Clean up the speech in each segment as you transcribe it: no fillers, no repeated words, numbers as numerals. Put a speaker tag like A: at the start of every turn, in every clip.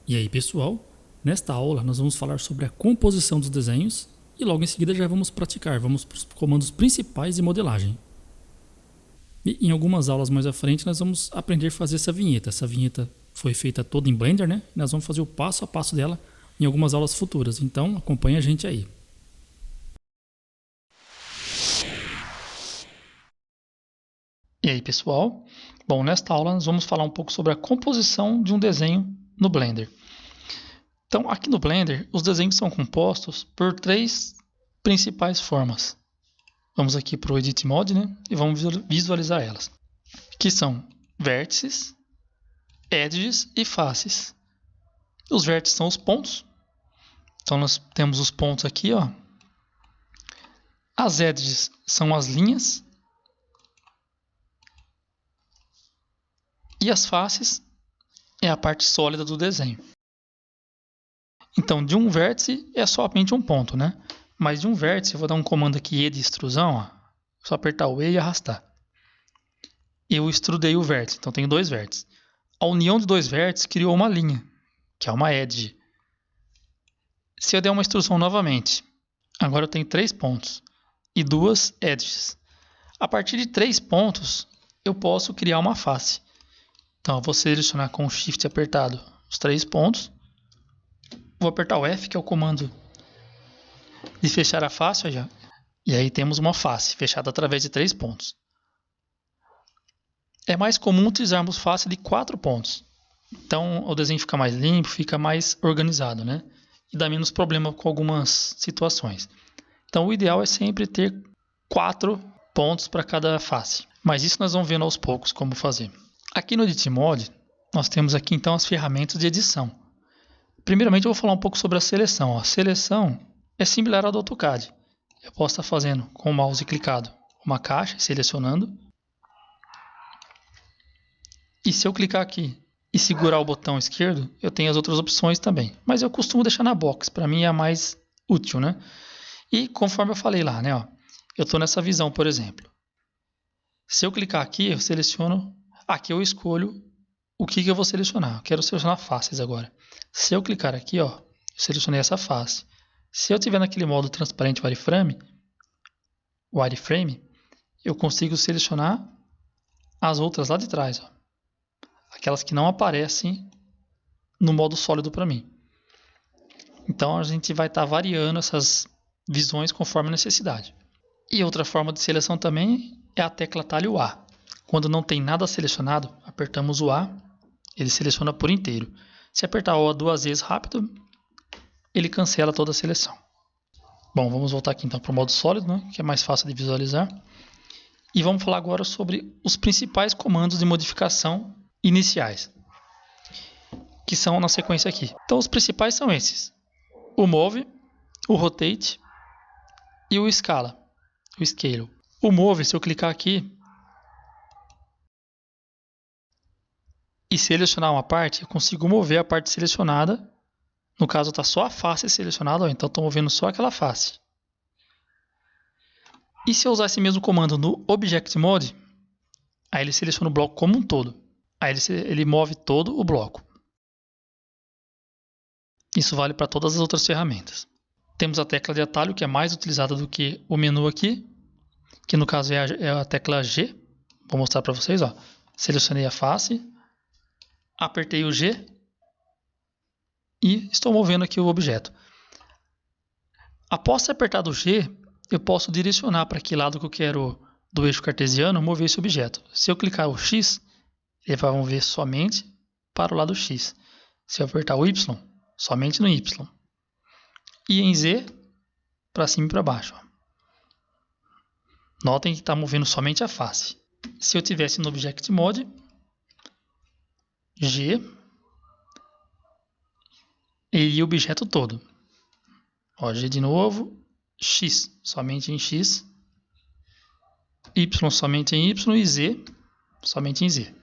A: E aí, pessoal, nesta aula nós vamos falar sobre a composição dos desenhos e logo em seguida já vamos praticar, vamos para os comandos principais de modelagem. E em algumas aulas mais à frente nós vamos aprender a fazer essa vinheta. Essa vinheta foi feita toda em Blender, né? Nós vamos fazer o passo a passo dela em algumas aulas futuras, então acompanhe a gente aí. E aí, pessoal? Bom, nesta aula nós vamos falar um pouco sobre a composição de um desenho no Blender. Então, aqui no Blender, os desenhos são compostos por três principais formas. Vamos aqui para o Edit Mode, né? E vamos visualizar elas. Que são vértices, edges e faces. Os vértices são os pontos. Então, nós temos os pontos aqui, ó. As edges são as linhas. E as faces é a parte sólida do desenho. Então, de um vértice é somente um ponto, né? Mas de um vértice, eu vou dar um comando aqui, E de extrusão, ó. Só apertar o E e arrastar. Eu extrudei o vértice, então tenho dois vértices. A união de dois vértices criou uma linha, que é uma edge. Se eu der uma extrusão novamente, agora eu tenho 3 pontos e 2 edges. A partir de 3 pontos, eu posso criar uma face. Então, eu vou selecionar com o Shift apertado os 3 pontos. Vou apertar o F, que é o comando de fechar a face. Já. E aí temos uma face fechada através de 3 pontos. É mais comum utilizarmos face de 4 pontos. Então, o desenho fica mais limpo, fica mais organizado, né? E dá menos problema com algumas situações. Então, o ideal é sempre ter 4 pontos para cada face. Mas isso nós vamos vendo aos poucos como fazer. Aqui no Edit Mode, nós temos aqui então as ferramentas de edição. Primeiramente eu vou falar um pouco sobre a seleção. A seleção é similar à do AutoCAD. Eu posso estar fazendo com o mouse clicado uma caixa, selecionando. E se eu clicar aqui e segurar o botão esquerdo, eu tenho as outras opções também. Mas eu costumo deixar na box, para mim é a mais útil, né? E conforme eu falei lá, né? Ó, eu estou nessa visão, por exemplo. Se eu clicar aqui, eu seleciono. Aqui eu escolho o que eu vou selecionar. Eu quero selecionar faces agora. Se eu clicar aqui, ó, eu selecionei essa face. Se eu estiver naquele modo transparente wireframe, eu consigo selecionar as outras lá de trás, ó. Aquelas que não aparecem no modo sólido para mim. Então a gente vai estar variando essas visões conforme a necessidade. E outra forma de seleção também é a tecla atalho A. Quando não tem nada selecionado, apertamos o A, ele seleciona por inteiro. Se apertar o A 2 vezes rápido, ele cancela toda a seleção. Bom, vamos voltar aqui então para o modo sólido, né, que é mais fácil de visualizar. E vamos falar agora sobre os principais comandos de modificação iniciais, que são na sequência aqui. Então os principais são esses: o Move, o Rotate e o Scala, o Scale. O Move, se eu clicar aqui e selecionar uma parte, eu consigo mover a parte selecionada. No caso, está só a face selecionada, ó, então estou movendo só aquela face. E se eu usar esse mesmo comando no Object Mode, aí ele seleciona o bloco como um todo. Aí ele move todo o bloco. Isso vale para todas as outras ferramentas. Temos a tecla de atalho, que é mais utilizada do que o menu aqui, que no caso é a tecla G. Vou mostrar para vocês, ó. Selecionei a face, apertei o G e estou movendo aqui o objeto. Após ter apertado o G, eu posso direcionar para que lado que eu quero do eixo cartesiano mover esse objeto. Se eu clicar o X, ele vai mover somente para o lado X. Se eu apertar o Y, somente no Y. E em Z, para cima e para baixo. Notem que está movendo somente a face. Se eu tivesse no Object Mode, G, e o objeto todo. Ó, G de novo, X, somente em X, Y somente em Y e Z, somente em Z.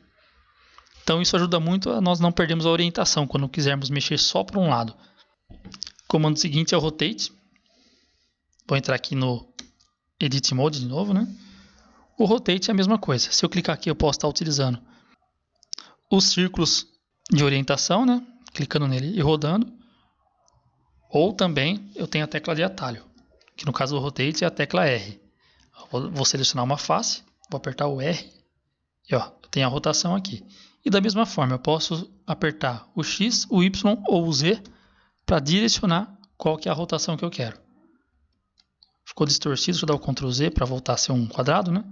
A: Então isso ajuda muito a nós não perdermos a orientação quando quisermos mexer só para um lado. O comando seguinte é o Rotate. Vou entrar aqui no Edit Mode de novo, né? O Rotate é a mesma coisa. Se eu clicar aqui, eu posso estar utilizando os círculos de orientação, né? clicando nele e rodando. Ou também eu tenho a tecla de atalho, que no caso do Rotate é a tecla R. Vou selecionar uma face, vou apertar o R e ó, eu tenho a rotação aqui. E da mesma forma eu posso apertar o X, o Y ou o Z para direcionar qual que é a rotação que eu quero. Ficou distorcido, deixa eu dar o Ctrl Z para voltar a ser um quadrado, né?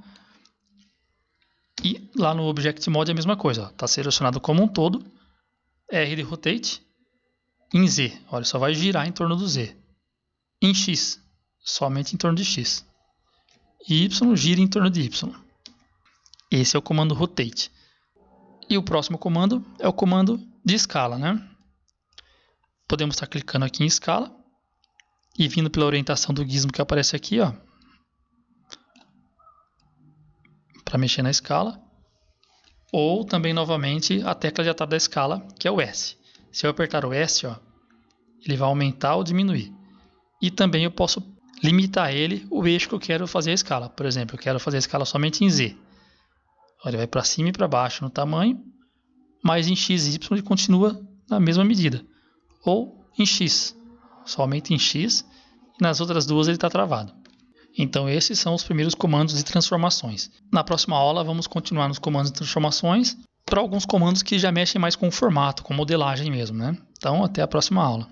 A: E lá no Object Mode é a mesma coisa, está selecionado como um todo, R de Rotate, em Z, olha, só vai girar em torno do Z. Em X, somente em torno de X. E Y gira em torno de Y. Esse é o comando Rotate. E o próximo comando é o comando de escala, né? Podemos estar clicando aqui em escala e vindo pela orientação do gizmo que aparece aqui, ó, para mexer na escala. Ou também, novamente, a tecla de atalho da escala, que é o S. Se eu apertar o S, ó, ele vai aumentar ou diminuir. E também eu posso limitar ele, o eixo que eu quero fazer a escala. Por exemplo, eu quero fazer a escala somente em Z. Ele vai para cima e para baixo no tamanho, mas em X e Y ele continua na mesma medida. Ou em X, somente em X, e nas outras duas ele está travado. Então esses são os primeiros comandos de transformações. Na próxima aula vamos continuar nos comandos de transformações para alguns comandos que já mexem mais com o formato, com modelagem mesmo, né? Então até a próxima aula.